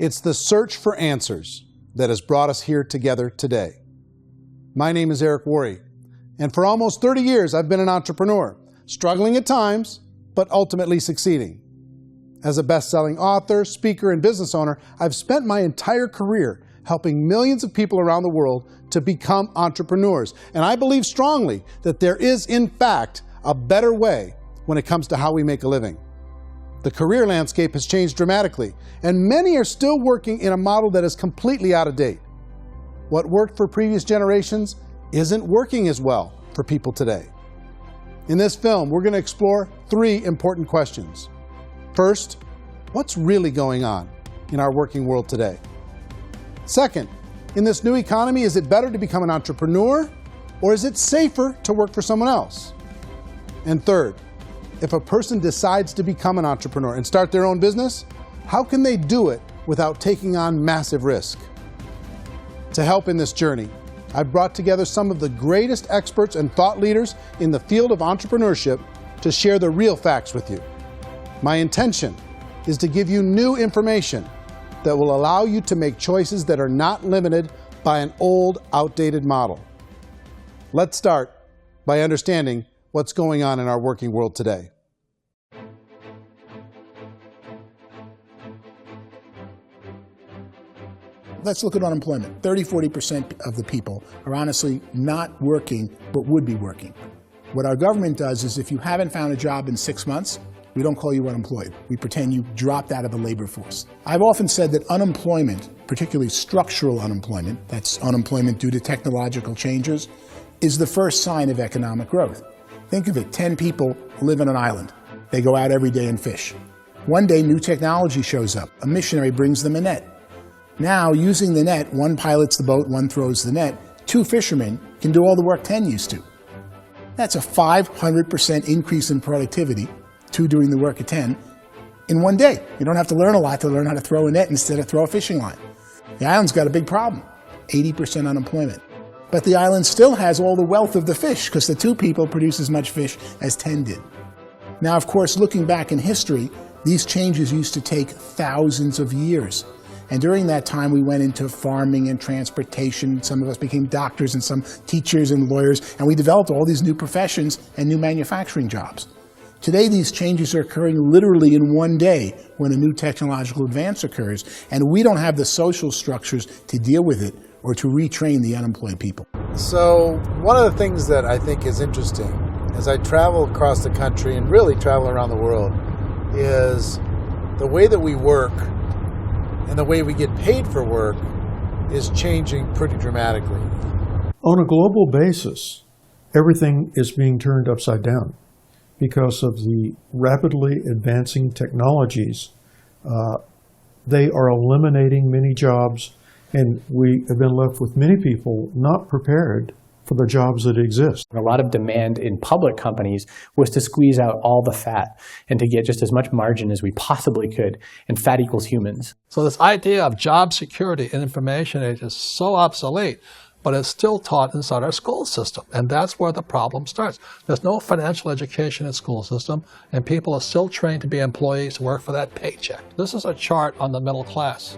It's the search for answers that has brought us here together today. My name is Eric Worre, and for almost 30 years I've been an entrepreneur, struggling at times, but ultimately succeeding. As a best-selling author, speaker, and business owner, I've spent my entire career helping millions of people around the world to become entrepreneurs. And I believe strongly that there is, in fact, a better way when it comes to how we make a living. The career landscape has changed dramatically, and many are still working in a model that is completely out of date. What worked for previous generations isn't working as well for people today. In this film, we're going to explore 3 important questions. First, what's really going on in our working world today? Second, in this new economy, is it better to become an entrepreneur, or is it safer to work for someone else? And third, if a person decides to become an entrepreneur and start their own business, how can they do it without taking on massive risk? To help in this journey, I've brought together some of the greatest experts and thought leaders in the field of entrepreneurship to share the real facts with you. My intention is to give you new information that will allow you to make choices that are not limited by an old, outdated model. Let's start by understanding what's going on in our working world today. Let's look at unemployment. 30–40% of the people are honestly not working, but would be working. What our government does is if you haven't found a job in 6 months, we don't call you unemployed. We pretend you dropped out of the labor force. I've often said that unemployment, particularly structural unemployment, that's unemployment due to technological changes, is the first sign of economic growth. Think of it, 10 people live on an island. They go out every day and fish. One day, new technology shows up. A missionary brings them a net. Now, using the net, one pilots the boat, one throws the net. 2 fishermen can do all the work 10 used to. That's a 500% increase in productivity, 2 doing the work of 10, in one day. You don't have to learn a lot to learn how to throw a net instead of throw a fishing line. The island's got a big problem, 80% unemployment. But the island still has all the wealth of the fish because the 2 people produce as much fish as 10 did. Now, of course, looking back in history, these changes used to take thousands of years. And during that time, we went into farming and transportation. Some of us became doctors and some teachers and lawyers, and we developed all these new professions and new manufacturing jobs. Today, these changes are occurring literally in one day when a new technological advance occurs, and we don't have the social structures to deal with it or to retrain the unemployed people. So one of the things that I think is interesting as I travel across the country and really travel around the world is the way that we work and the way we get paid for work is changing pretty dramatically. On a global basis, everything is being turned upside down because of the rapidly advancing technologies. They are eliminating many jobs, and we have been left with many people not prepared for the jobs that exist. A lot of demand in public companies was to squeeze out all the fat and to get just as much margin as we possibly could, and fat equals humans. So this idea of job security in information age is so obsolete, but it's still taught inside our school system, and that's where the problem starts. There's no financial education in the school system, and people are still trained to be employees to work for that paycheck. This is a chart on the middle class.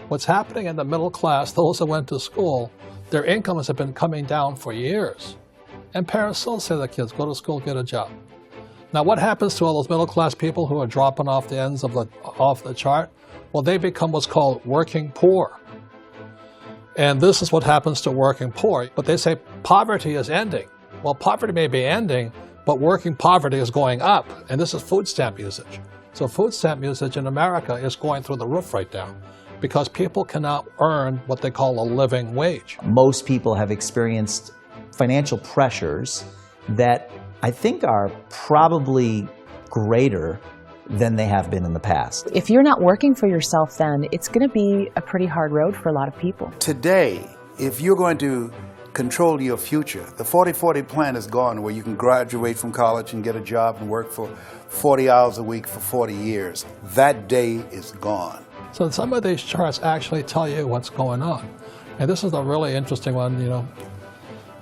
What's happening in the middle class, those that went to school, their incomes have been coming down for years. And parents still say to their kids, go to school, get a job. Now what happens to all those middle class people who are dropping off the ends of off the chart? Well, they become what's called working poor. And this is what happens to working poor. But they say poverty is ending. Well, poverty may be ending, but working poverty is going up. And this is food stamp usage. So food stamp usage in America is going through the roof right now, because people cannot earn what they call a living wage. Most people have experienced financial pressures that I think are probably greater than they have been in the past. If you're not working for yourself, then it's going to be a pretty hard road for a lot of people. Today, if you're going to control your future, the 40-40 plan is gone, where you can graduate from college and get a job and work for 40 hours a week for 40 years. That day is gone. So some of these charts actually tell you what's going on. And this is a really interesting one. You know,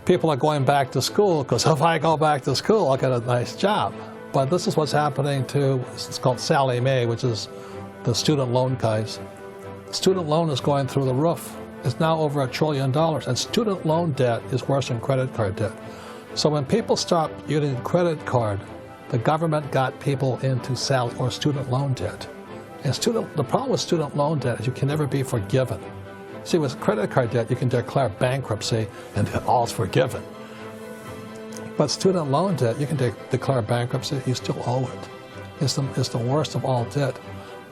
people are going back to school because if I go back to school, I'll get a nice job. But this is what's happening to, it's called Sallie Mae, which is the student loan guys. Student loan is going through the roof. It's now over $1 trillion, and student loan debt is worse than credit card debt. So when people stopped using credit card, the government got people into student loan debt. And the problem with student loan debt is you can never be forgiven. See, with credit card debt, you can declare bankruptcy and all's forgiven. But student loan debt, you can declare bankruptcy, you still owe it. It's the worst of all debt.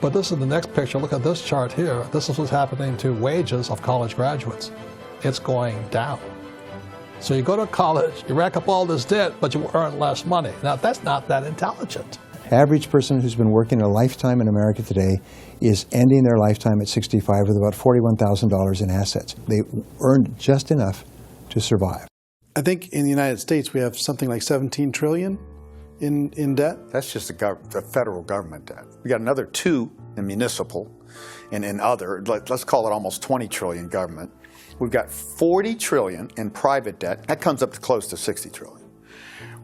But this is the next picture. Look at this chart here. This is what's happening to wages of college graduates. It's going down. So you go to college, you rack up all this debt, but you earn less money. Now, that's not that intelligent. Average person who's been working a lifetime in America today is ending their lifetime at 65 with about $41,000 in assets. They earned just enough to survive. I think in the United States we have something like 17 trillion in debt. That's just the federal government debt. We got another 2 in municipal and in other, let's call it almost 20 trillion government. We've got 40 trillion in private debt. That comes up to close to 60 trillion.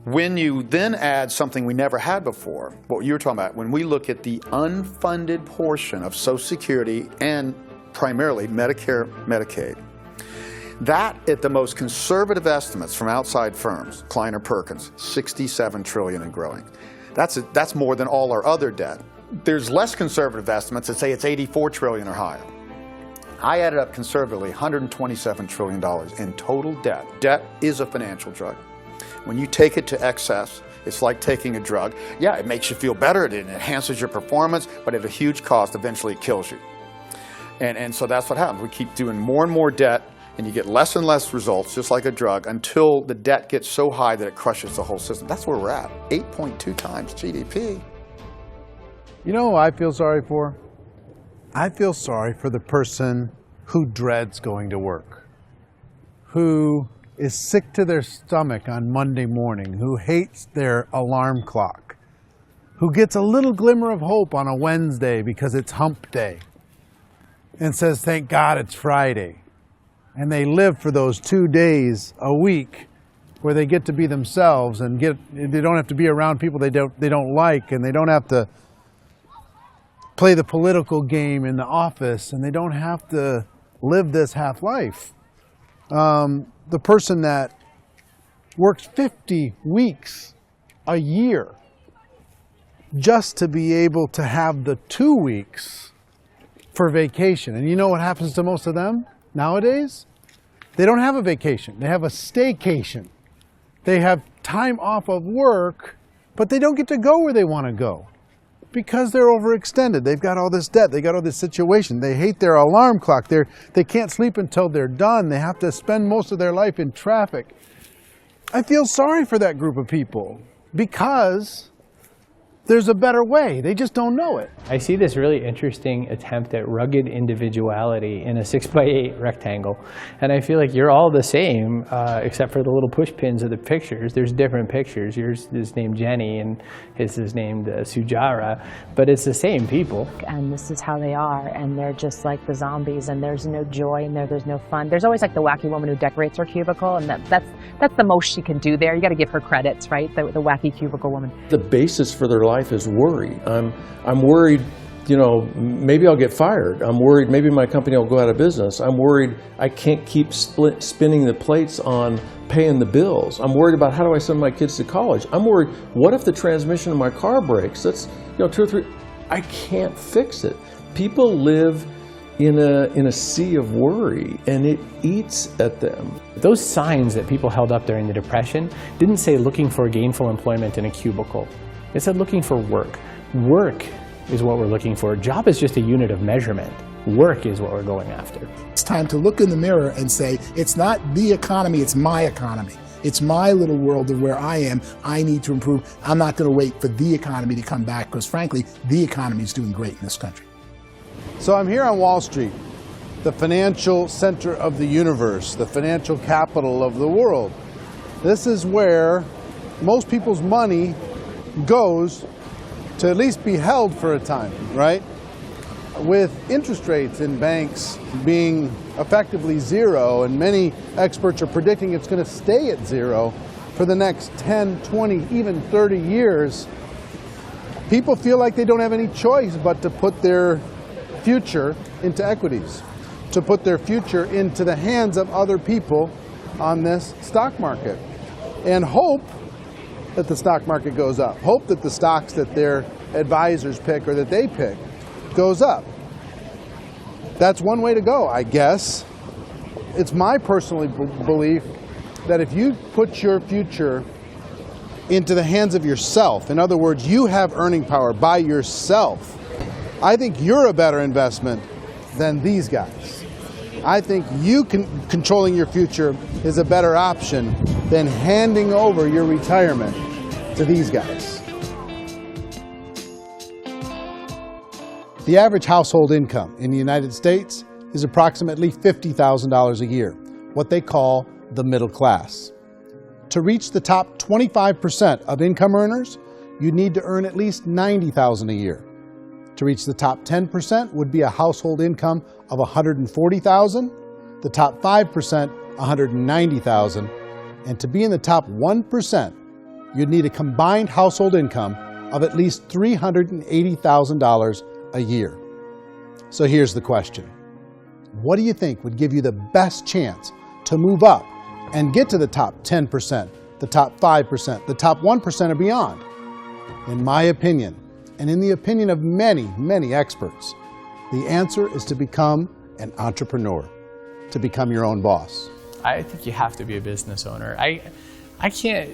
When you then add something we never had before, what you were talking about, when we look at the unfunded portion of Social Security and primarily Medicare, Medicaid, that at the most conservative estimates from outside firms, Kleiner Perkins, 67 trillion and growing. That's more than all our other debt. There's less conservative estimates that say it's 84 trillion or higher. I added up conservatively $127 trillion in total debt. Debt is a financial drug. When you take it to excess, it's like taking a drug. Yeah, it makes you feel better, it enhances your performance, but at a huge cost, eventually it kills you. And so that's what happens. We keep doing more and more debt, and you get less and less results, just like a drug, until the debt gets so high that it crushes the whole system. That's where we're at, 8.2 times GDP. You know who I feel sorry for? I feel sorry for the person who dreads going to work, who is sick to their stomach on Monday morning, who hates their alarm clock, who gets a little glimmer of hope on a Wednesday because it's hump day and says, thank God it's Friday. And they live for those 2 days a week where they get to be themselves and they don't have to be around people they don't like, and they don't have to play the political game in the office, and they don't have to live this half life. The person that works 50 weeks a year just to be able to have the 2 weeks for vacation. And you know what happens to most of them nowadays? They don't have a vacation. They have a staycation. They have time off of work, but they don't get to go where they want to go because they're overextended. They've got all this debt. They got all this situation. They hate their alarm clock. They can't sleep until they're done. They have to spend most of their life in traffic. I feel sorry for that group of people because there's a better way. They just don't know it. I see this really interesting attempt at rugged individuality in a 6x8 rectangle. And I feel like you're all the same, except for the little push pins of the pictures. There's different pictures. Yours is named Jenny and his is named Sujara, but it's the same people. And this is how they are, and they're just like the zombies, and there's no joy in there, there's no fun. There's always like the wacky woman who decorates her cubicle, and that's the most she can do there. You got to give her credits, right? The wacky cubicle woman. The basis for their life is worry. I'm worried, you know, maybe I'll get fired. I'm worried maybe my company will go out of business. I'm worried I can't keep spinning the plates on paying the bills. I'm worried about how do I send my kids to college. I'm worried, what if the transmission of my car breaks? That's, you know, 2 or 3, I can't fix it. People live in a sea of worry, and it eats at them. Those signs that people held up during the Depression didn't say looking for gainful employment in a cubicle. It said looking for work. Work is what we're looking for. Job is just a unit of measurement. Work is what we're going after. It's time to look in the mirror and say, it's not the economy, it's my economy. It's my little world of where I am. I need to improve. I'm not going to wait for the economy to come back because, frankly, the economy is doing great in this country. So I'm here on Wall Street, the financial center of the universe, the financial capital of the world. This is where most people's money goes to at least be held for a time, right? With interest rates in banks being effectively zero, and many experts are predicting it's going to stay at zero for the next 10, 20, even 30 years, people feel like they don't have any choice but to put their future into equities, to put their future into the hands of other people on this stock market, and hope that the stock market goes up, hope that the stocks that their advisors pick or that they pick goes up. That's one way to go, I guess. It's my personal belief that if you put your future into the hands of yourself, in other words, you have earning power by yourself, I think you're a better investment than these guys. I think controlling your future is a better option than handing over your retirement to these guys. The average household income in the United States is approximately $50,000 a year, what they call the middle class. To reach the top 25% of income earners, you need to earn at least $90,000 a year. To reach the top 10% would be a household income of $140,000, the top 5%, $190,000, and to be in the top 1%, you'd need a combined household income of at least $380,000 a year. So here's the question. What do you think would give you the best chance to move up and get to the top 10%, the top 5%, the top 1% or beyond? In my opinion, and in the opinion of many, many experts, the answer is to become an entrepreneur, to become your own boss. I think you have to be a business owner. I can't,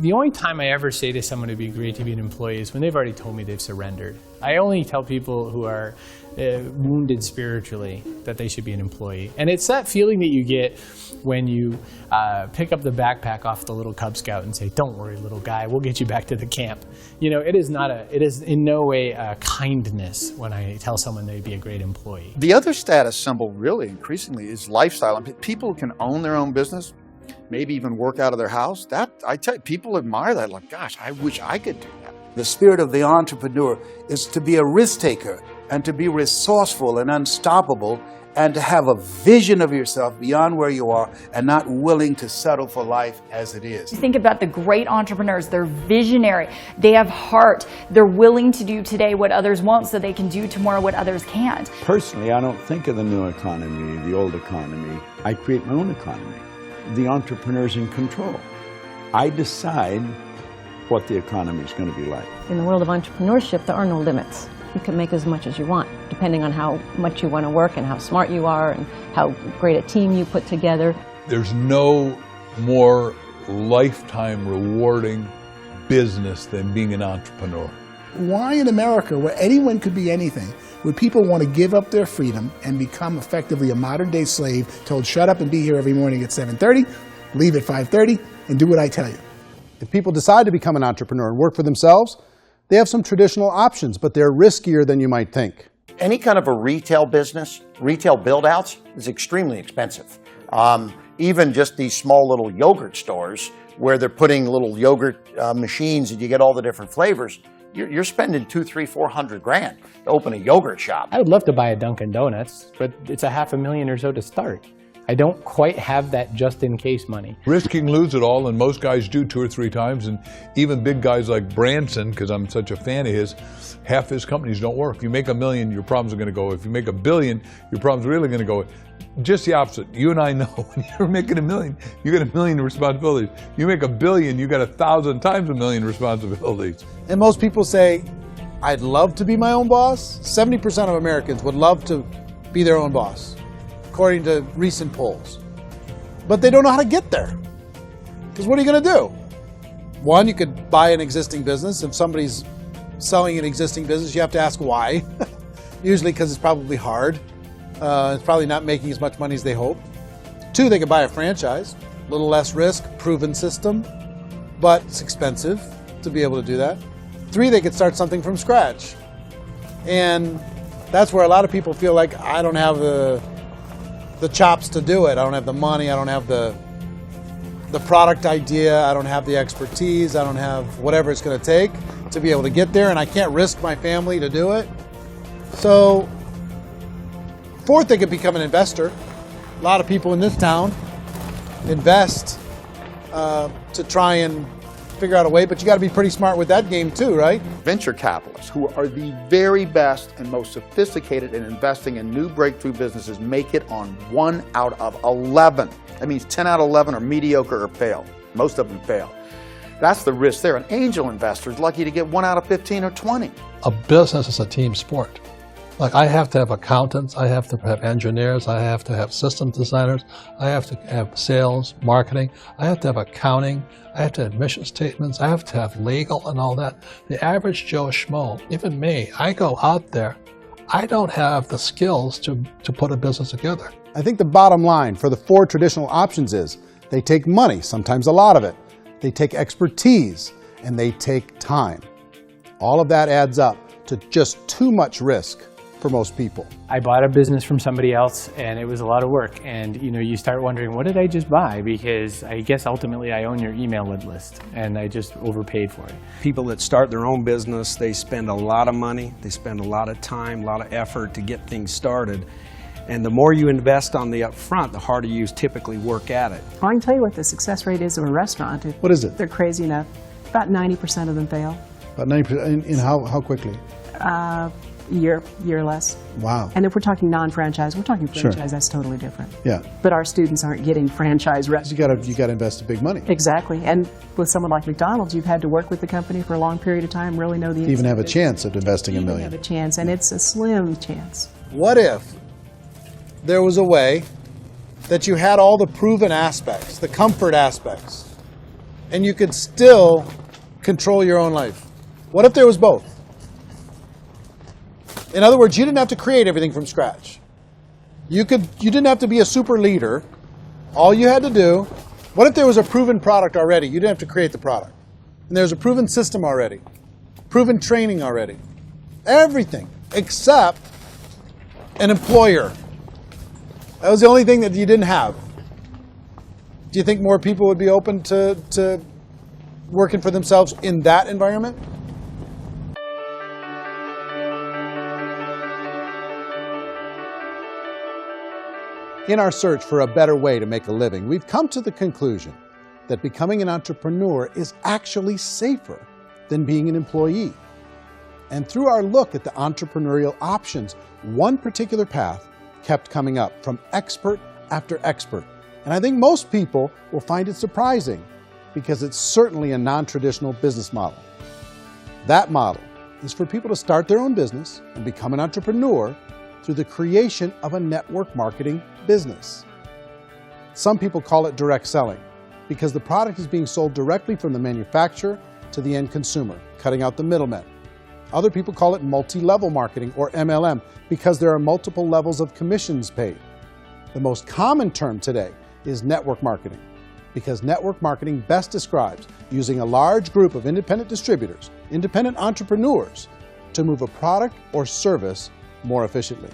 the only time I ever say to someone it'd be great to be an employee is when they've already told me they've surrendered. I only tell people who are wounded spiritually that they should be an employee. And it's that feeling that you get when you pick up the backpack off the little Cub Scout and say, "Don't worry, little guy, we'll get you back to the camp." You know, it is in no way a kindness when I tell someone they'd be a great employee. The other status symbol really increasingly is lifestyle. And people can own their own business, maybe even work out of their house. That, I tell you, people admire that. Like, gosh, I wish I could do that. The spirit of the entrepreneur is to be a risk taker and to be resourceful and unstoppable and to have a vision of yourself beyond where you are and not willing to settle for life as it is. You think about the great entrepreneurs, they're visionary, they have heart, they're willing to do today what others won't so they can do tomorrow what others can't. Personally, I don't think of the new economy, the old economy. I create my own economy. The entrepreneur's in control. I decide what the economy is going to be like. In the world of entrepreneurship, there are no limits. You can make as much as you want, depending on how much you want to work and how smart you are and how great a team you put together. There's no more lifetime rewarding business than being an entrepreneur. Why in America, where anyone could be anything, would people want to give up their freedom and become effectively a modern-day slave, told shut up and be here every morning at 7:30, leave at 5:30, and do what I tell you? If people decide to become an entrepreneur and work for themselves, they have some traditional options, but they're riskier than you might think. Any kind of a retail business, retail build-outs, is extremely expensive. Even just these small little yogurt stores where they're putting little yogurt machines and you get all the different flavors, you're spending $200,000, $300,000, $400,000 to open a yogurt shop. I would love to buy a Dunkin' Donuts, but it's $500,000 or so to start. I don't quite have that just-in-case money. Risking lose it all, and most guys do 2 or 3 times, and even big guys like Branson, because I'm such a fan of his, half his companies don't work. If you make $1 million, your problems are going to go. If you make $1 billion, your problems are really going to go. Just the opposite. You and I know when you're making $1 million, you got $1 million responsibilities. You make $1 billion, you got 1,000 times $1 million responsibilities. And most people say, I'd love to be my own boss. 70% of Americans would love to be their own boss, according to recent polls. But they don't know how to get there. Because what are you going to do? One, you could buy an existing business. If somebody's selling an existing business, you have to ask why. Usually because it's probably hard. It's probably not making as much money as they hope. 2, they could buy a franchise. A little less risk, proven system, but it's expensive to be able to do that. 3, they could start something from scratch. And that's where a lot of people feel like, I don't have the chops to do it. I don't have the money. I don't have the product idea. I don't have the expertise. I don't have whatever it's going to take to be able to get there, and I can't risk my family to do it. So, 4th, they could become an investor. A lot of people in this town invest to try and figure out a way, but you got to be pretty smart with that game too, right? Venture capitalists, who are the very best and most sophisticated in investing in new breakthrough businesses, make it on 1 out of 11. That means 10 out of 11 are mediocre or fail. Most of them fail. That's the risk there. An angel investor is lucky to get 1 out of 15 or 20. A business is a team sport. Like, I have to have accountants, I have to have engineers, I have to have system designers, I have to have sales, marketing, I have to have accounting, I have to have mission statements, I have to have legal and all that. The average Joe Schmo, even me, I go out there, I don't have the skills to put a business together. I think the bottom line for the 4 traditional options is they take money, sometimes a lot of it. They take expertise, and they take time. All of that adds up to just too much risk for most people. I bought a business from somebody else, and it was a lot of work. And you start wondering, what did I just buy? Because I guess ultimately I own your email list, and I just overpaid for it. People that start their own business, they spend a lot of money, they spend a lot of time, a lot of effort to get things started. And the more you invest on the upfront, the harder you typically work at it. I can tell you what the success rate is of a restaurant. What is it? They're crazy enough. About 90% of them fail. About 90%. In how quickly? Year or less. Wow. And if we're talking non-franchise, we're talking franchise, Sure. That's totally different. Yeah. But our students aren't getting franchise restaurants. You got to invest big money. Exactly. And with someone like McDonald's, you've had to work with the company for a long period of time, really know the To even have a business. chance at investing $1 million. Have a chance, and it's a slim chance. What if there was a way that you had all the proven aspects, the comfort aspects, and you could still control your own life? What if there was both? In other words, you didn't have to create everything from scratch. You didn't have to be a super leader. All you had to do, what if there was a proven product already? You didn't have to create the product. And there's a proven system already, proven training already. Everything except an employer. That was the only thing that you didn't have. Do you think more people would be open to working for themselves in that environment? In our search for a better way to make a living, we've come to the conclusion that becoming an entrepreneur is actually safer than being an employee. And through our look at the entrepreneurial options, one particular path kept coming up from expert after expert. And I think most people will find it surprising because it's certainly a non-traditional business model. That model is for people to start their own business and become an entrepreneur through the creation of a network marketing business. Some people call it direct selling because the product is being sold directly from the manufacturer to the end consumer, cutting out the middlemen. Other people call it multi-level marketing, or MLM, because there are multiple levels of commissions paid. The most common term today is network marketing, because network marketing best describes using a large group of independent distributors, independent entrepreneurs, to move a product or service more efficiently.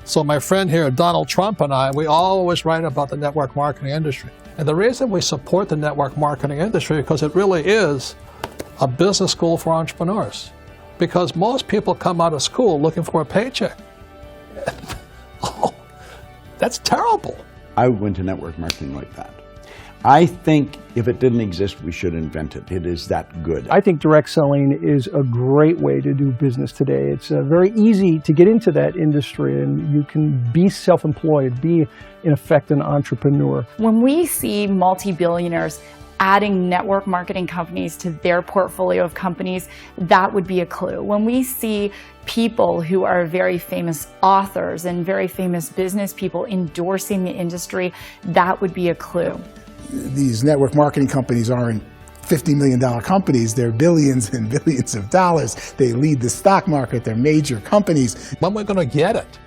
So my friend here, Donald Trump, and I, we always write about the network marketing industry. And the reason we support the network marketing industry is because it really is a business school for entrepreneurs. Because most people come out of school looking for a paycheck. Oh, that's terrible. I went to network marketing like that. I think if it didn't exist, we should invent it. It is that good. I think direct selling is a great way to do business today. It's very easy to get into that industry, and you can be self-employed, be, in effect, an entrepreneur. When we see multi-billionaires adding network marketing companies to their portfolio of companies, that would be a clue. When we see people who are very famous authors and very famous business people endorsing the industry, that would be a clue. These network marketing companies aren't $50 million companies. They're billions and billions of dollars. They lead the stock market. They're major companies. When we're going to get it?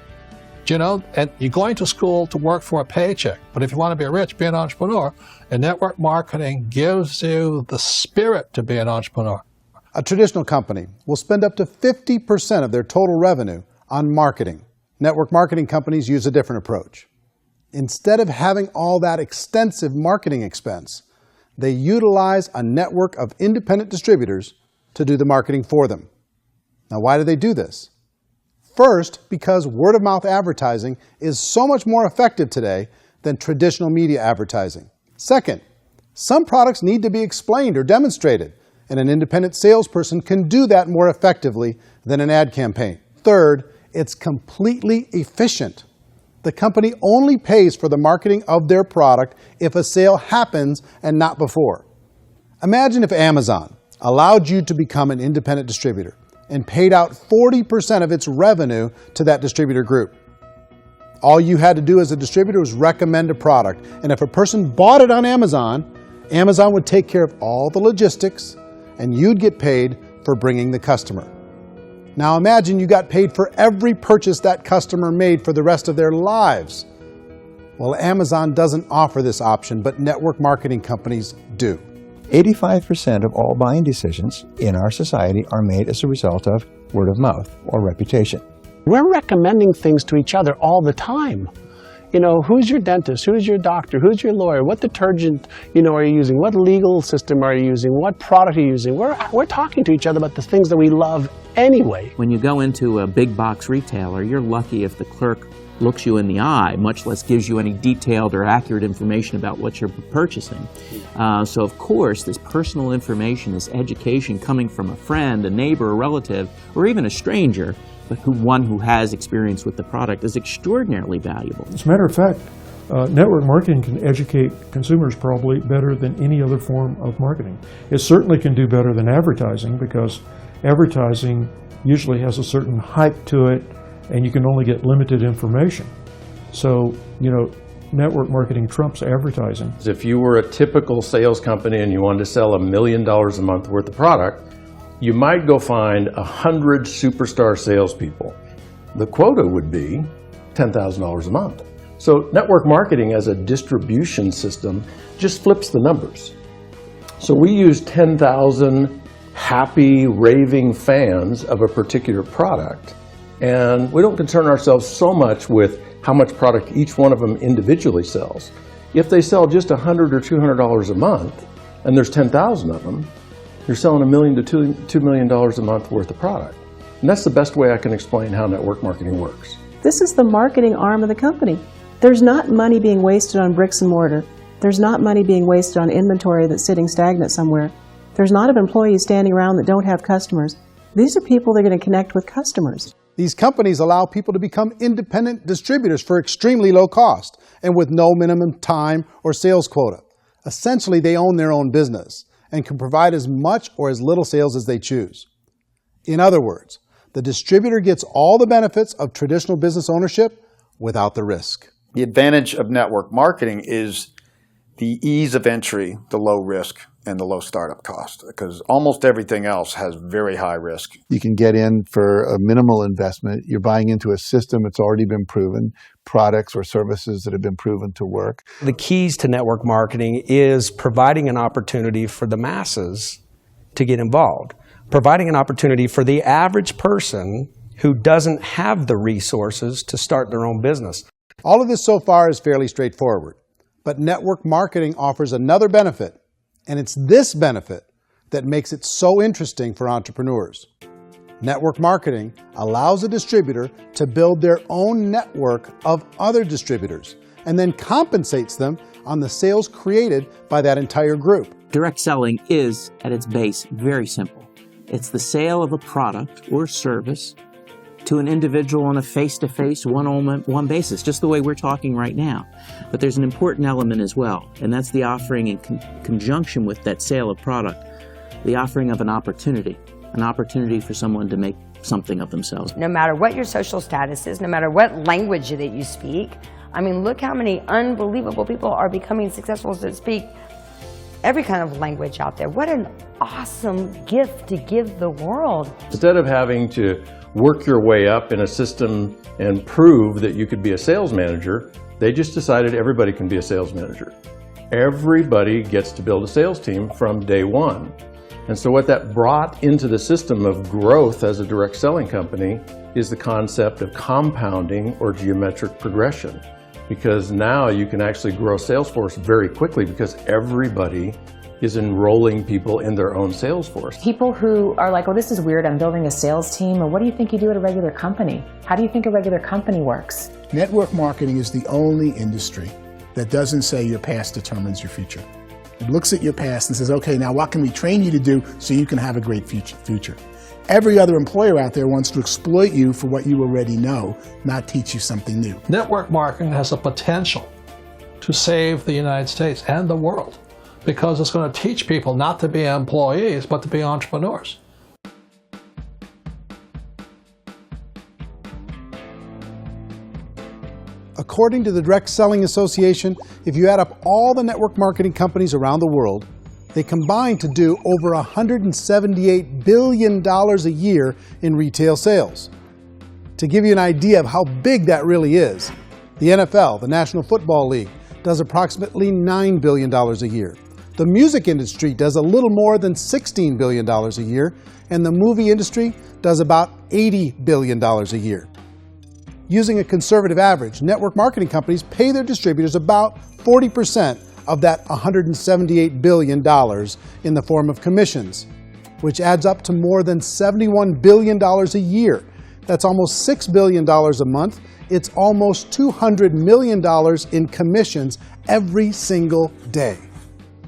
You know, and you're going to school to work for a paycheck. But if you want to be rich, be an entrepreneur. And network marketing gives you the spirit to be an entrepreneur. A traditional company will spend up to 50% of their total revenue on marketing. Network marketing companies use a different approach. Instead of having all that extensive marketing expense, they utilize a network of independent distributors to do the marketing for them. Now, why do they do this? First, because word-of-mouth advertising is so much more effective today than traditional media advertising. Second, some products need to be explained or demonstrated and an independent salesperson can do that more effectively than an ad campaign. Third, it's completely efficient. The company only pays for the marketing of their product if a sale happens and not before. Imagine if Amazon allowed you to become an independent distributor and paid out 40% of its revenue to that distributor group. All you had to do as a distributor was recommend a product, and if a person bought it on Amazon, Amazon would take care of all the logistics, and you'd get paid for bringing the customer. Now imagine you got paid for every purchase that customer made for the rest of their lives. Well, Amazon doesn't offer this option, but network marketing companies do. 85% of all buying decisions in our society are made as a result of word of mouth or reputation. We're recommending things to each other all the time. You know, who's your dentist? Who's your doctor? Who's your lawyer? What detergent, are you using? What legal system are you using? What product are you using? We're talking to each other about the things that we love anyway. When you go into a big box retailer, you're lucky if the clerk looks you in the eye, much less gives you any detailed or accurate information about what you're purchasing. So of course, this personal information, this education coming from a friend, a neighbor, a relative, or even a stranger, but one who has experience with the product is extraordinarily valuable. As a matter of fact, network marketing can educate consumers probably better than any other form of marketing. It certainly can do better than advertising, because advertising usually has a certain hype to it and you can only get limited information. So, network marketing trumps advertising. If you were a typical sales company and you wanted to sell $1 million a month worth of product, you might go find 100 superstar salespeople. The quota would be $10,000 a month. So network marketing as a distribution system just flips the numbers. So we use 10,000 happy, raving fans of a particular product, and we don't concern ourselves so much with how much product each one of them individually sells. If they sell just $100 or $200 a month, and there's 10,000 of them, you're selling $1 million to $2 million a month worth of product. And that's the best way I can explain how network marketing works. This is the marketing arm of the company. There's not money being wasted on bricks and mortar. There's not money being wasted on inventory that's sitting stagnant somewhere. There's not of employees standing around that don't have customers. These are people that are going to connect with customers. These companies allow people to become independent distributors for extremely low cost and with no minimum time or sales quota. Essentially, they own their own business and can provide as much or as little sales as they choose. In other words, the distributor gets all the benefits of traditional business ownership without the risk. The advantage of network marketing is the ease of entry, the low risk, and the low startup cost, because almost everything else has very high risk. You can get in for a minimal investment. You're buying into a system that's already been proven, products or services that have been proven to work. The keys to network marketing is providing an opportunity for the masses to get involved, providing an opportunity for the average person who doesn't have the resources to start their own business. All of this so far is fairly straightforward, but network marketing offers another benefit, and it's this benefit that makes it so interesting for entrepreneurs. Network marketing allows a distributor to build their own network of other distributors and then compensates them on the sales created by that entire group. Direct selling is, at its base, very simple. It's the sale of a product or service to an individual on a face-to-face, one-on-one basis, just the way we're talking right now. But there's an important element as well, and that's the offering in conjunction with that sale of product, the offering of an opportunity for someone to make something of themselves. No matter what your social status is, no matter what language that you speak, I mean, look how many unbelievable people are becoming successful to speak every kind of language out there. What an awesome gift to give the world. Instead of having to work your way up in a system and prove that you could be a sales manager, they just decided everybody can be a sales manager. Everybody gets to build a sales team from day one. And so what that brought into the system of growth as a direct selling company is the concept of compounding or geometric progression. Because now you can actually grow a sales force very quickly because everybody is enrolling people in their own sales force. People who are like, oh, this is weird, I'm building a sales team, or what do you think you do at a regular company? How do you think a regular company works? Network marketing is the only industry that doesn't say your past determines your future. It looks at your past and says, okay, now what can we train you to do so you can have a great future? Every other employer out there wants to exploit you for what you already know, not teach you something new. Network marketing has the potential to save the United States and the world because it's going to teach people not to be employees, but to be entrepreneurs. According to the Direct Selling Association, if you add up all the network marketing companies around the world, they combine to do over $178 billion a year in retail sales. To give you an idea of how big that really is, the NFL, the National Football League, does approximately $9 billion a year. The music industry does a little more than $16 billion a year, and the movie industry does about $80 billion a year. Using a conservative average, network marketing companies pay their distributors about 40% of that $178 billion in the form of commissions, which adds up to more than $71 billion a year. That's almost $6 billion a month. It's almost $200 million in commissions every single day.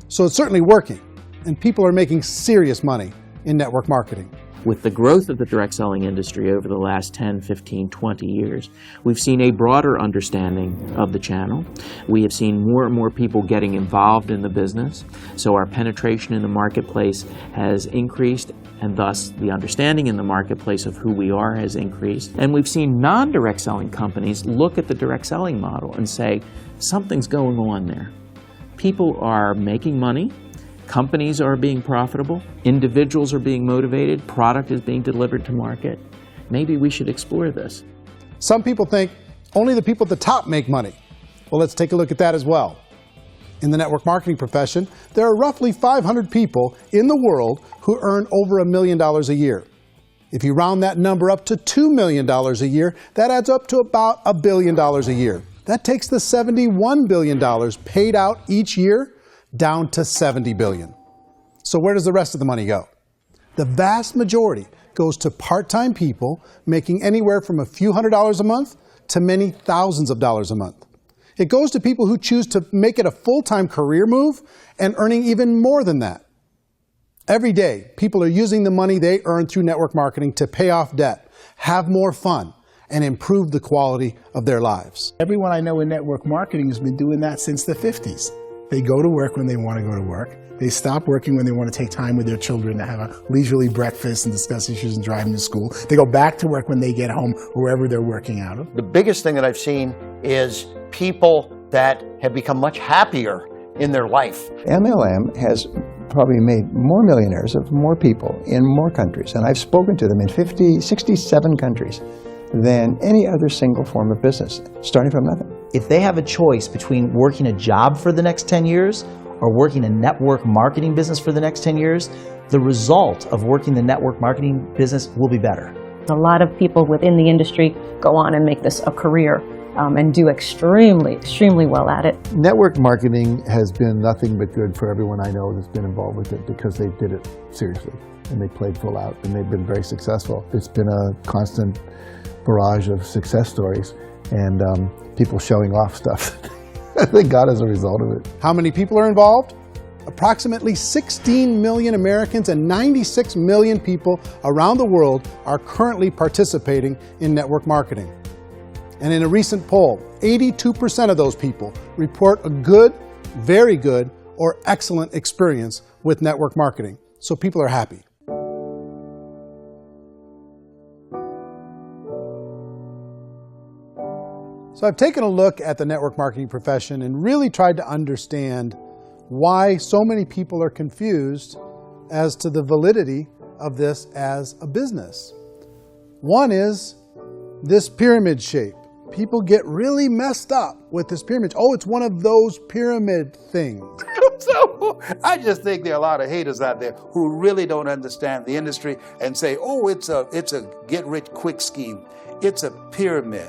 So it's certainly working, and people are making serious money in network marketing. With the growth of the direct selling industry over the last 10, 15, 20 years, we've seen a broader understanding of the channel. We have seen more and more people getting involved in the business, so our penetration in the marketplace has increased, and thus the understanding in the marketplace of who we are has increased. And we've seen non-direct selling companies look at the direct selling model and say, something's going on there. People are making money. Companies are being profitable, individuals are being motivated, product is being delivered to market. Maybe we should explore this. Some people think only the people at the top make money. Well, let's take a look at that as well. In the network marketing profession, there are roughly 500 people in the world who earn over $1 million a year. If you round that number up to $2 million a year, that adds up to about $1 billion a year. That takes the $71 billion paid out each year down to $70 billion. So where does the rest of the money go? The vast majority goes to part-time people making anywhere from a few $100s a month to many thousands of dollars a month. It goes to people who choose to make it a full-time career move and earning even more than that. Every day, people are using the money they earn through network marketing to pay off debt, have more fun, and improve the quality of their lives. Everyone I know in network marketing has been doing that since the 50s. They go to work when they want to go to work. They stop working when they want to take time with their children to have a leisurely breakfast and discuss issues and drive them to school. They go back to work when they get home, wherever they're working out of. The biggest thing that I've seen is people that have become much happier in their life. MLM has probably made more millionaires of more people in more countries, and I've spoken to them in 67 countries than any other single form of business, starting from nothing. If they have a choice between working a job for the next 10 years or working a network marketing business for the next 10 years, the result of working the network marketing business will be better. A lot of people within the industry go on and make this a career and do extremely well at it. Network marketing has been nothing but good for everyone I know that's been involved with it because they did it seriously and they played full out and they've been very successful. It's been a constant barrage of success stories and people showing off stuff they got as a result of it. How many people are involved? Approximately 16 million Americans and 96 million people around the world are currently participating in network marketing. And in a recent poll, 82% of those people report a good, very good, or excellent experience with network marketing. So people are happy. So I've taken a look at the network marketing profession and really tried to understand why so many people are confused as to the validity of this as a business. One is this pyramid shape. People get really messed up with this pyramid. Oh, it's one of those pyramid things. So I just think there are a lot of haters out there who really don't understand the industry and say, oh, it's a get-rich-quick scheme. It's a pyramid.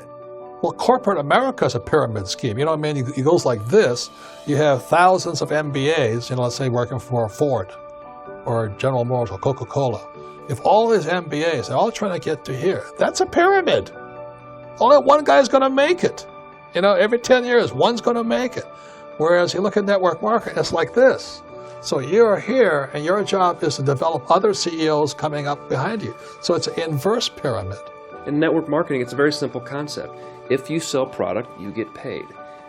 Well, corporate America is a pyramid scheme. You know what I mean? It goes like this. You have thousands of MBAs, let's say working for Ford or General Motors or Coca-Cola. If all these MBAs, they're all trying to get to here, that's a pyramid. Only one guy's going to make it. Every 10 years, one's going to make it. Whereas you look at network marketing, it's like this. So you're here, and your job is to develop other CEOs coming up behind you. So it's an inverse pyramid. In network marketing, it's a very simple concept. If you sell product, you get paid.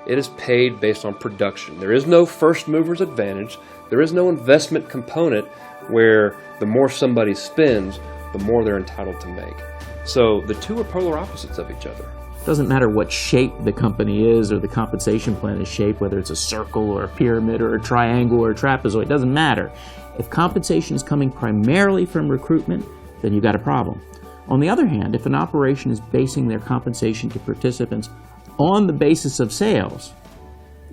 It is paid based on production. There is no first mover's advantage. There is no investment component where the more somebody spends, the more they're entitled to make. So the two are polar opposites of each other. It doesn't matter what shape the company is or the compensation plan is shaped, whether it's a circle or a pyramid or a triangle or a trapezoid, it doesn't matter. If compensation is coming primarily from recruitment, then you've got a problem. On the other hand, if an operation is basing their compensation to participants on the basis of sales,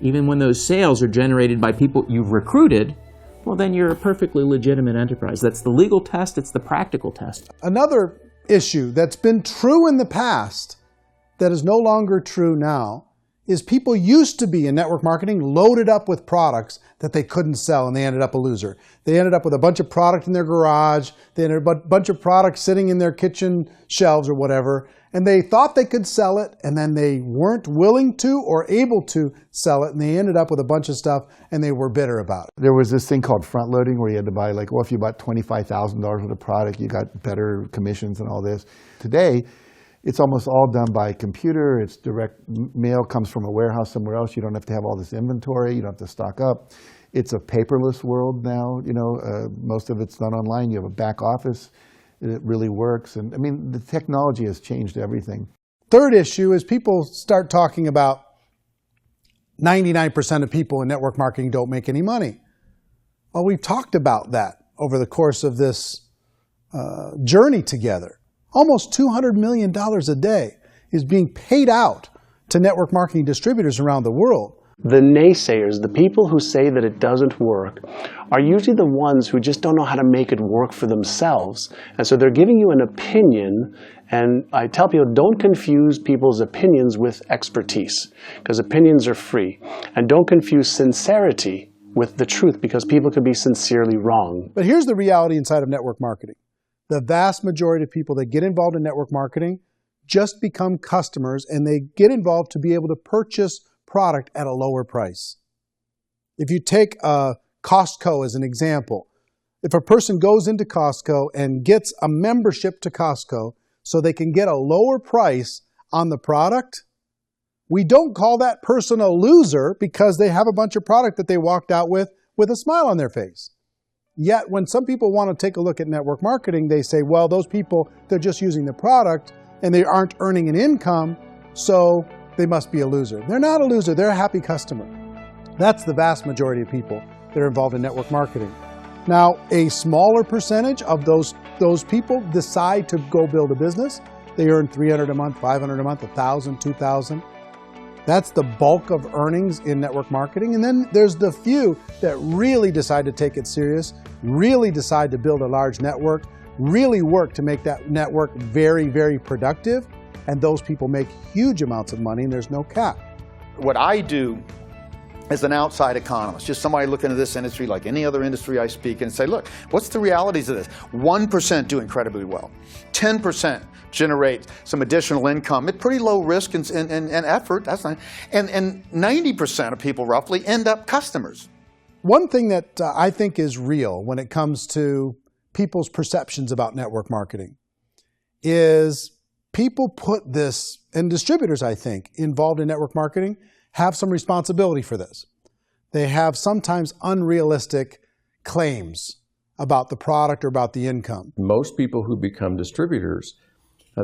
even when those sales are generated by people you've recruited, well, then you're a perfectly legitimate enterprise. That's the legal test, it's the practical test. Another issue that's been true in the past that is no longer true now is people used to be in network marketing loaded up with products that they couldn't sell, and they ended up a loser. They ended up with a bunch of product in their garage, they ended up with a bunch of products sitting in their kitchen shelves or whatever, and they thought they could sell it, and then they weren't willing to or able to sell it, and they ended up with a bunch of stuff, and they were bitter about it. There was this thing called front loading where you had to buy, like, well, if you bought $25,000 worth of product, you got better commissions and all this. Today, it's almost all done by computer. It's direct mail, comes from a warehouse somewhere else. You don't have to have all this inventory. You don't have to stock up. It's a paperless world now. You know, most of it's done online. You have a back office. It really works. And I mean, the technology has changed everything. Third issue is people start talking about 99% of people in network marketing don't make any money. Well, we've talked about that over the course of this journey together. Almost $200 million a day is being paid out to network marketing distributors around the world. The naysayers, the people who say that it doesn't work, are usually the ones who just don't know how to make it work for themselves. And so they're giving you an opinion, and I tell people, don't confuse people's opinions with expertise, because opinions are free. And don't confuse sincerity with the truth, because people can be sincerely wrong. But here's the reality inside of network marketing. The vast majority of people that get involved in network marketing just become customers, and they get involved to be able to purchase product at a lower price. If you take Costco as an example, if a person goes into Costco and gets a membership to Costco so they can get a lower price on the product, we don't call that person a loser because they have a bunch of product that they walked out with a smile on their face. Yet when some people want to take a look at network marketing, they say, well, those people, they're just using the product and they aren't earning an income, so they must be a loser. They're not a loser, they're a happy customer. That's the vast majority of people that are involved in network marketing. Now, a smaller percentage of those people decide to go build a business. They earn $300 a month, $500 a month, $1,000, $2,000. That's the bulk of earnings in network marketing. And then there's the few that really decide to take it serious, really decide to build a large network, really work to make that network very, very productive. And those people make huge amounts of money, and there's no cap. What I do as an outside economist, just somebody looking at this industry like any other industry I speak and say, look, what's the realities of this? 1% do incredibly well. 10% generate some additional income at pretty low risk and effort. That's not, and 90% of people roughly end up customers. One thing that I think is real when it comes to people's perceptions about network marketing is people put this, and distributors, I think, involved in network marketing have some responsibility for this. They have sometimes unrealistic claims about the product or about the income. Most people who become distributors,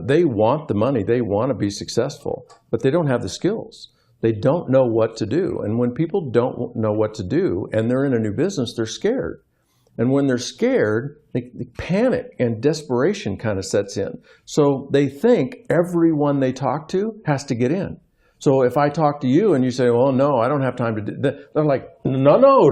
they want the money, they want to be successful, but they don't have the skills. They don't know what to do. And when people don't know what to do and they're in a new business, they're scared. And when they're scared, they panic and desperation kind of sets in. So they think everyone they talk to has to get in. So if I talk to you and you say, well, no, I don't have time to do that, they're like, no,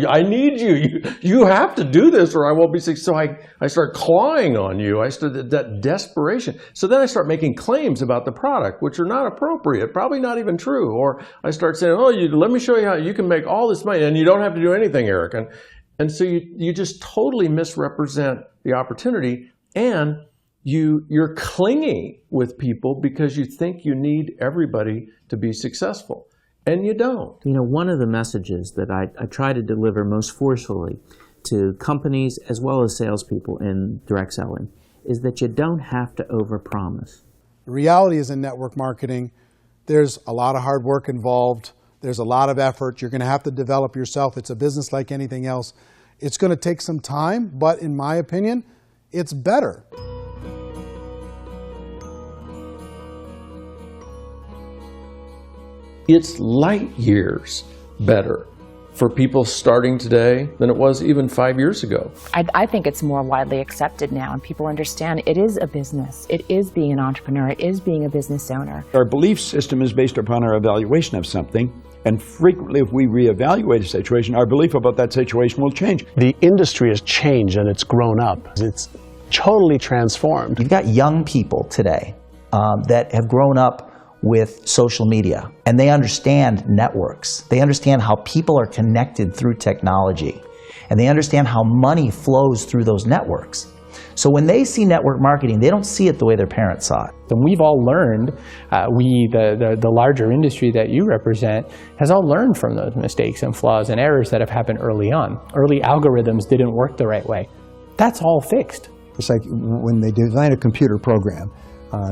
I need you. You have to do this or I won't be successful. So I start clawing on you. I start that desperation. So then I start making claims about the product, which are not appropriate, probably not even true. Or I start saying, oh, let me show you how you can make all this money and you don't have to do anything, Eric. And so you just totally misrepresent the opportunity, and you're clingy with people because you think you need everybody to be successful. And you don't. You know, one of the messages that I try to deliver most forcefully to companies as well as salespeople in direct selling is that you don't have to overpromise. The reality is in network marketing, there's a lot of hard work involved. There's a lot of effort. You're going to have to develop yourself. It's a business like anything else. It's going to take some time, but in my opinion, it's better. It's light years better for people starting today than it was even 5 years ago. I think it's more widely accepted now, and people understand it is a business. It is being an entrepreneur. It is being a business owner. Our belief system is based upon our evaluation of something, and frequently if we reevaluate a situation, our belief about that situation will change. The industry has changed and it's grown up. It's totally transformed. You've got young people today that have grown up with social media, and they understand networks. They understand how people are connected through technology, and they understand how money flows through those networks. So when they see network marketing, they don't see it the way their parents saw it. And we've all learned, the larger industry that you represent, has all learned from those mistakes and flaws and errors that have happened early on. Early algorithms didn't work the right way. That's all fixed. It's like when they design a computer program,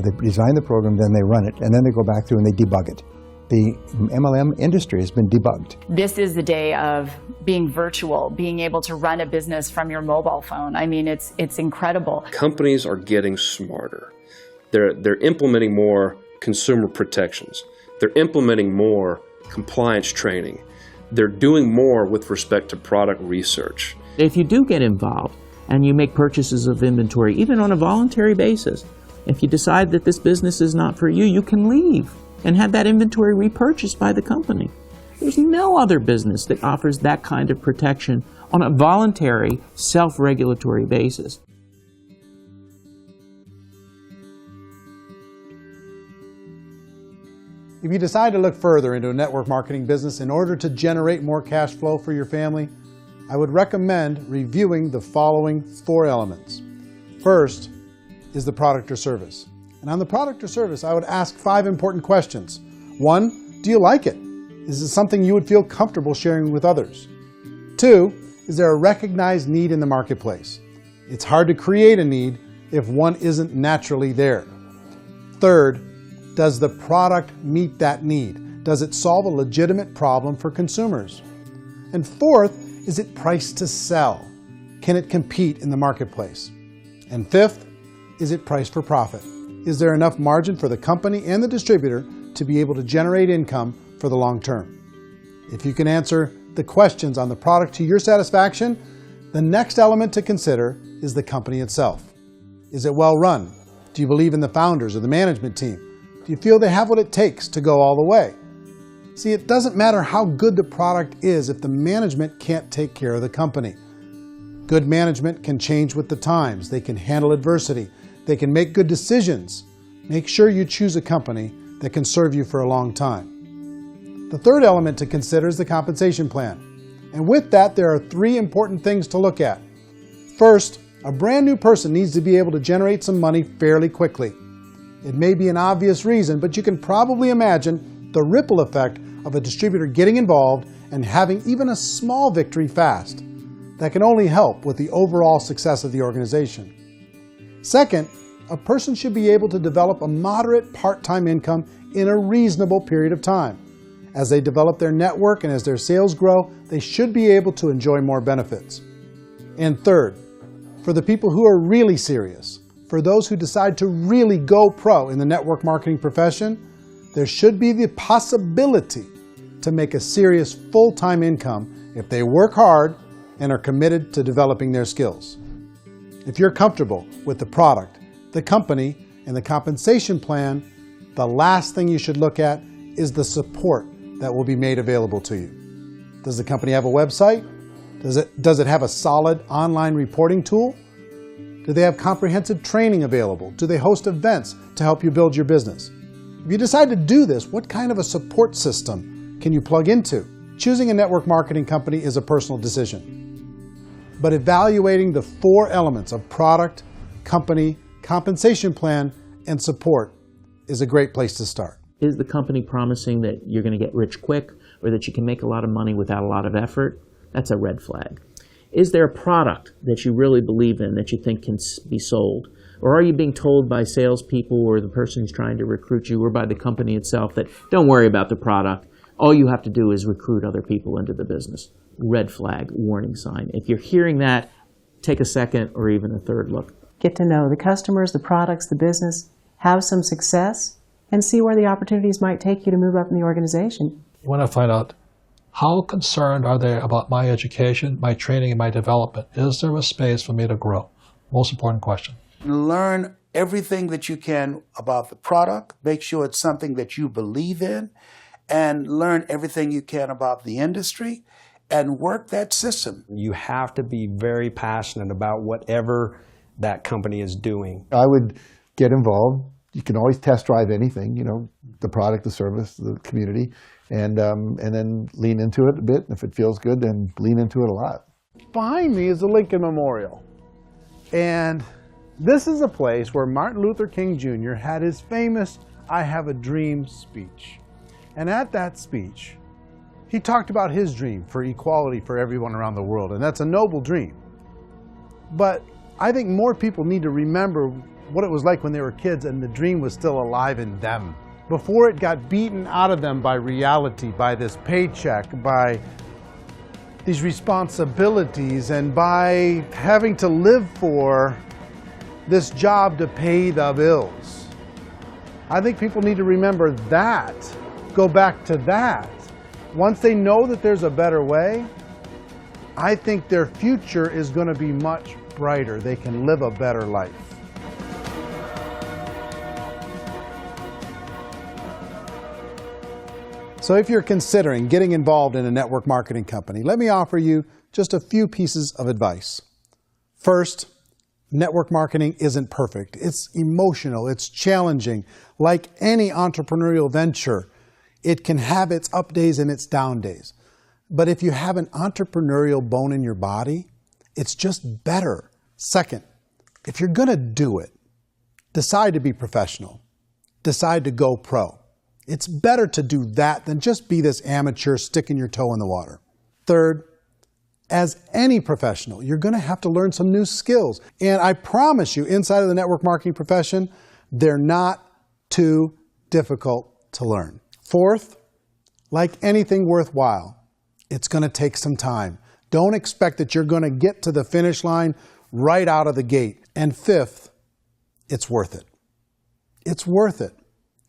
they design the program, then they run it, and then they go back through and they debug it. The MLM industry has been debugged. This is the day of being virtual, being able to run a business from your mobile phone. I mean, it's incredible. Companies are getting smarter. They're implementing more consumer protections. They're implementing more compliance training. They're doing more with respect to product research. If you do get involved and you make purchases of inventory, even on a voluntary basis, if you decide that this business is not for you, you can leave and have that inventory repurchased by the company. There's no other business that offers that kind of protection on a voluntary, self-regulatory basis. If you decide to look further into a network marketing business in order to generate more cash flow for your family, I would recommend reviewing the following 4 elements. First is the product or service. And on the product or service, I would ask 5 important questions. 1, do you like it? Is it something you would feel comfortable sharing with others? 2, is there a recognized need in the marketplace? It's hard to create a need if one isn't naturally there. 3rd, does the product meet that need? Does it solve a legitimate problem for consumers? And 4th, is it priced to sell? Can it compete in the marketplace? And 5th, is it priced for profit? Is there enough margin for the company and the distributor to be able to generate income for the long term? If you can answer the questions on the product to your satisfaction, the next element to consider is the company itself. Is it well run? Do you believe in the founders or the management team? Do you feel they have what it takes to go all the way? See, it doesn't matter how good the product is if the management can't take care of the company. Good management can change with the times. They can handle adversity. They can make good decisions. Make sure you choose a company that can serve you for a long time. The 3rd element to consider is the compensation plan. And with that, there are 3 important things to look at. First, a brand new person needs to be able to generate some money fairly quickly. It may be an obvious reason, but you can probably imagine the ripple effect of a distributor getting involved and having even a small victory fast. That can only help with the overall success of the organization. Second, a person should be able to develop a moderate part-time income in a reasonable period of time. As they develop their network and as their sales grow, they should be able to enjoy more benefits. And third, for the people who are really serious, for those who decide to really go pro in the network marketing profession, there should be the possibility to make a serious full-time income if they work hard and are committed to developing their skills. If you're comfortable with the product, the company, and the compensation plan, the last thing you should look at is the support that will be made available to you. Does the company have a website? Does it have a solid online reporting tool? Do they have comprehensive training available? Do they host events to help you build your business? If you decide to do this, what kind of a support system can you plug into? Choosing a network marketing company is a personal decision. But evaluating the 4 elements of product, company, compensation plan, and support is a great place to start. Is the company promising that you're going to get rich quick or that you can make a lot of money without a lot of effort? That's a red flag. Is there a product that you really believe in that you think can be sold? Or are you being told by salespeople or the person who's trying to recruit you or by the company itself that don't worry about the product, all you have to do is recruit other people into the business? Red flag, warning sign. If you're hearing that, take a second or even a third look. Get to know the customers, the products, the business, have some success, and see where the opportunities might take you to move up in the organization. You want to find out how concerned are they about my education, my training, and my development? Is there a space for me to grow? Most important question. Learn everything that you can about the product. Make sure it's something that you believe in, and learn everything you can about the industry and work that system. You have to be very passionate about whatever that company is doing. I would get involved. You can always test drive anything, you know, the product, the service, the community, and then lean into it a bit. If it feels good, then lean into it a lot. Behind me is the Lincoln Memorial. And this is a place where Martin Luther King Jr. had his famous "I Have a Dream" speech. And at that speech, he talked about his dream for equality for everyone around the world. And that's a noble dream. But I think more people need to remember what it was like when they were kids and the dream was still alive in them. Before it got beaten out of them by reality, by this paycheck, by these responsibilities, and by having to live for this job to pay the bills. I think people need to remember that, go back to that. Once they know that there's a better way, I think their future is going to be much brighter. They can live a better life. So if you're considering getting involved in a network marketing company, let me offer you just a few pieces of advice. First, network marketing isn't perfect. It's emotional, it's challenging. Like any entrepreneurial venture, it can have its up days and its down days. But if you have an entrepreneurial bone in your body, it's just better. Second, if you're going to do it, decide to be professional. Decide to go pro. It's better to do that than just be this amateur sticking your toe in the water. Third, as any professional, you're going to have to learn some new skills. And I promise you, inside of the network marketing profession, they're not too difficult to learn. Fourth, like anything worthwhile, it's going to take some time. Don't expect that you're going to get to the finish line right out of the gate. And fifth, it's worth it. It's worth it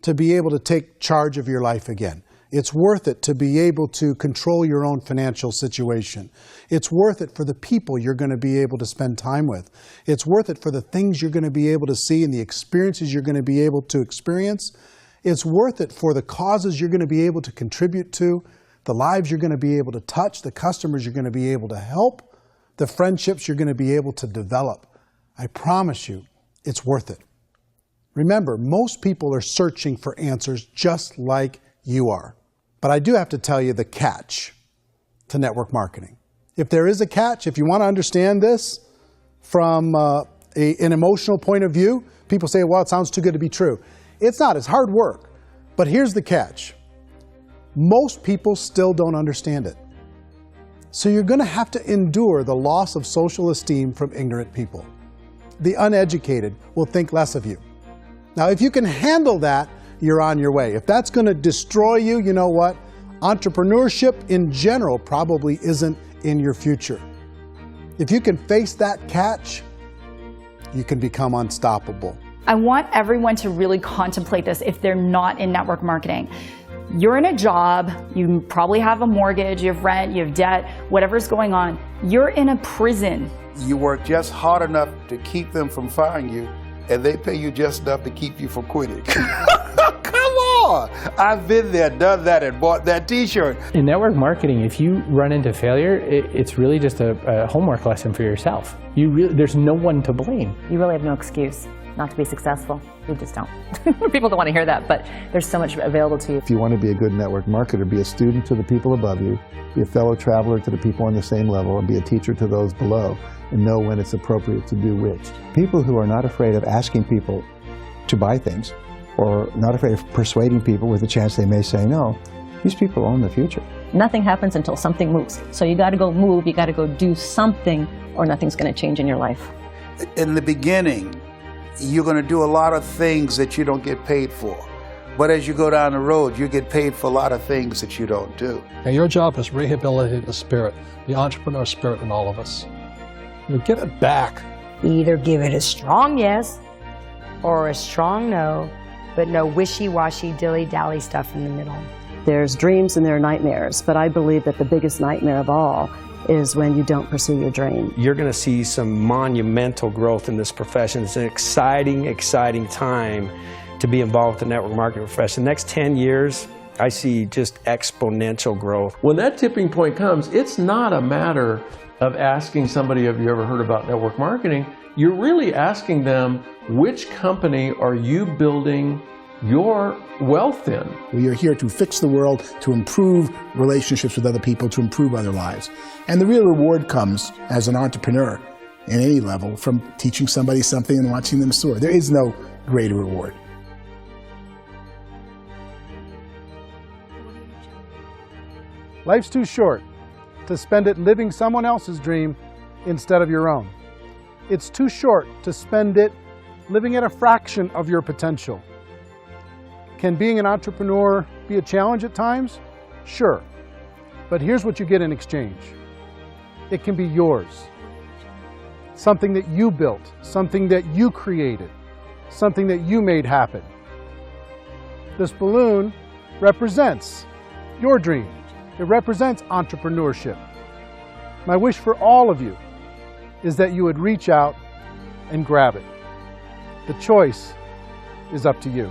to be able to take charge of your life again. It's worth it to be able to control your own financial situation. It's worth it for the people you're going to be able to spend time with. It's worth it for the things you're going to be able to see and the experiences you're going to be able to experience. It's worth it for the causes you're going to be able to contribute to, the lives you're going to be able to touch, the customers you're going to be able to help, the friendships you're going to be able to develop. I promise you, it's worth it. Remember, most people are searching for answers just like you are. But I do have to tell you the catch to network marketing. If there is a catch, if you want to understand this from an emotional point of view, people say, well, it sounds too good to be true. It's not. It's hard work. But here's the catch. Most people still don't understand it. So you're going to have to endure the loss of social esteem from ignorant people. The uneducated will think less of you. Now, if you can handle that, you're on your way. If that's going to destroy you, you know what? Entrepreneurship in general probably isn't in your future. If you can face that catch, you can become unstoppable. I want everyone to really contemplate this if they're not in network marketing. You're in a job, you probably have a mortgage, you have rent, you have debt, whatever's going on. You're in a prison. You work just hard enough to keep them from firing you, and they pay you just enough to keep you from quitting. Come on! I've been there, done that, and bought that t-shirt. In network marketing, if you run into failure, it's really just a homework lesson for yourself. There's no one to blame. You really have no excuse not to be successful. You just don't. People don't want to hear that, but there's so much available to you. If you want to be a good network marketer, be a student to the people above you, be a fellow traveler to the people on the same level, and be a teacher to those below, and know when it's appropriate to do which. People who are not afraid of asking people to buy things or not afraid of persuading people with a chance they may say no, these people own the future. Nothing happens until something moves. So you got to go move, you got to go do something, or nothing's going to change in your life. In the beginning, you're going to do a lot of things that you don't get paid for. But as you go down the road, you get paid for a lot of things that you don't do. And your job is rehabilitate the spirit, the entrepreneur spirit in all of us. You give it back. You either give it a strong yes or a strong no, but no wishy-washy, dilly-dally stuff in the middle. There's dreams and there are nightmares, but I believe that the biggest nightmare of all is when you don't pursue your dream. You're going to see some monumental growth in this profession. It's an exciting, exciting time to be involved with the network marketing profession. The next 10 years, I see just exponential growth. When that tipping point comes, it's not a matter of asking somebody, have you ever heard about network marketing? You're really asking them, which company are you building your wealth in? We are here to fix the world, to improve relationships with other people, to improve other lives. And the real reward comes as an entrepreneur in any level from teaching somebody something and watching them soar. There is no greater reward. Life's too short to spend it living someone else's dream instead of your own. It's too short to spend it living at a fraction of your potential. Can being an entrepreneur be a challenge at times? Sure. But here's what you get in exchange. It can be yours. Something that you built, something that you created, something that you made happen. This balloon represents your dream. It represents entrepreneurship. My wish for all of you is that you would reach out and grab it. The choice is up to you.